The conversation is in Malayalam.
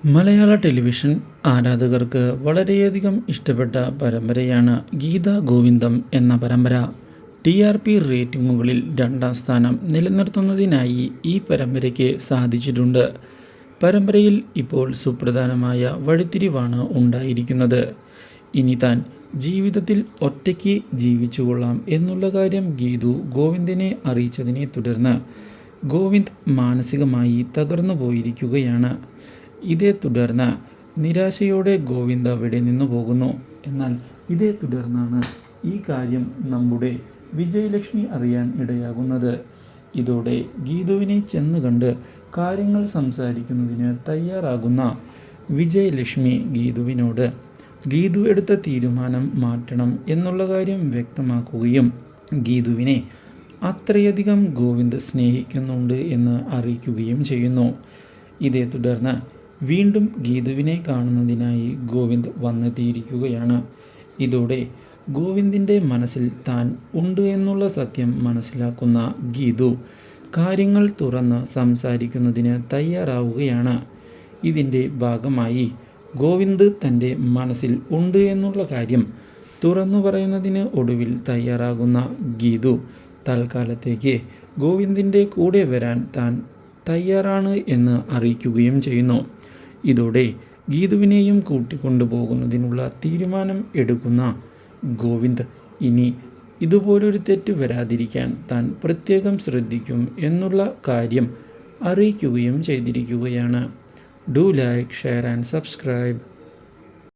മലയാള ടെലിവിഷൻ ആരാധകർക്ക് വളരെയധികം ഇഷ്ടപ്പെട്ട പരമ്പരയാണ് ഗീതാ ഗോവിന്ദം എന്ന പരമ്പര. TRP റേറ്റിംഗുകളിൽ 2ാം സ്ഥാനം നിലനിർത്തുന്നതിനായി ഈ പരമ്പരയ്ക്ക് സാധിച്ചിട്ടുണ്ട്. പരമ്പരയിൽ ഇപ്പോൾ സുപ്രധാനമായ വഴിത്തിരിവാണ് ഉണ്ടായിരിക്കുന്നത്. ഇനി താൻ ജീവിതത്തിൽ ഒറ്റയ്ക്ക് ജീവിച്ചുകൊള്ളാം എന്നുള്ള കാര്യം ഗീതു ഗോവിന്ദിനെ അറിയിച്ചതിനെ തുടർന്ന് ഗോവിന്ദ് മാനസികമായി തകർന്നു പോയിരിക്കുകയാണ്. ഇതേ തുടർന്ന് നിരാശയോടെ ഗോവിന്ദ് അവിടെ നിന്നു പോകുന്നു. എന്നാൽ ഇതേ തുടർന്നാണ് ഈ കാര്യം നമ്മുടെ വിജയലക്ഷ്മി അറിയാൻ ഇടയാകുന്നത്. ഇതോടെ ഗീതുവിനെ ചെന്ന് കണ്ട് കാര്യങ്ങൾ സംസാരിക്കുന്നതിന് തയ്യാറാകുന്ന വിജയലക്ഷ്മി ഗീതുവിനോട് ഗീതു എടുത്ത തീരുമാനം മാറ്റണം എന്നുള്ള കാര്യം വ്യക്തമാക്കുകയും ഗീതുവിനെ അത്രയധികം ഗോവിന്ദ് സ്നേഹിക്കുന്നുണ്ട് എന്ന് അറിയിക്കുകയും ചെയ്യുന്നു. ഇതേ തുടർന്ന് വീണ്ടും ഗീതുവിനെ കാണുന്നതിനായി ഗോവിന്ദ് വന്നെത്തിയിരിക്കുകയാണ്. ഇതോടെ ഗോവിന്ദിൻ്റെ മനസ്സിൽ താൻ ഉണ്ട് എന്നുള്ള സത്യം മനസ്സിലാക്കുന്ന ഗീതു കാര്യങ്ങൾ തുറന്ന് സംസാരിക്കുന്നതിന് തയ്യാറാവുകയാണ്. ഇതിൻ്റെ ഭാഗമായി ഗോവിന്ദ് തൻ്റെ മനസ്സിൽ ഉണ്ട് എന്നുള്ള കാര്യം തുറന്നു പറയുന്നതിന് ഒടുവിൽ തയ്യാറാകുന്ന ഗീതു തൽക്കാലത്തേക്ക് ഗോവിന്ദിൻ്റെ കൂടെ വരാൻ താൻ തയ്യാറാണ് എന്ന് അറിയിക്കുകയും ചെയ്യുന്നു. ഇതോടെ ഗീതുവിനെയും കൂട്ടിക്കൊണ്ടുപോകുന്നതിനുള്ള തീരുമാനം എടുക്കുന്ന ഗോവിന്ദ് ഇനി ഇതുപോലൊരു തെറ്റ് വരാതിരിക്കാൻ താൻ പ്രത്യേകം ശ്രദ്ധിക്കും എന്നുള്ള കാര്യം അറിയിക്കുകയും ചെയ്തിരിക്കുകയാണ്. Do like, share and subscribe.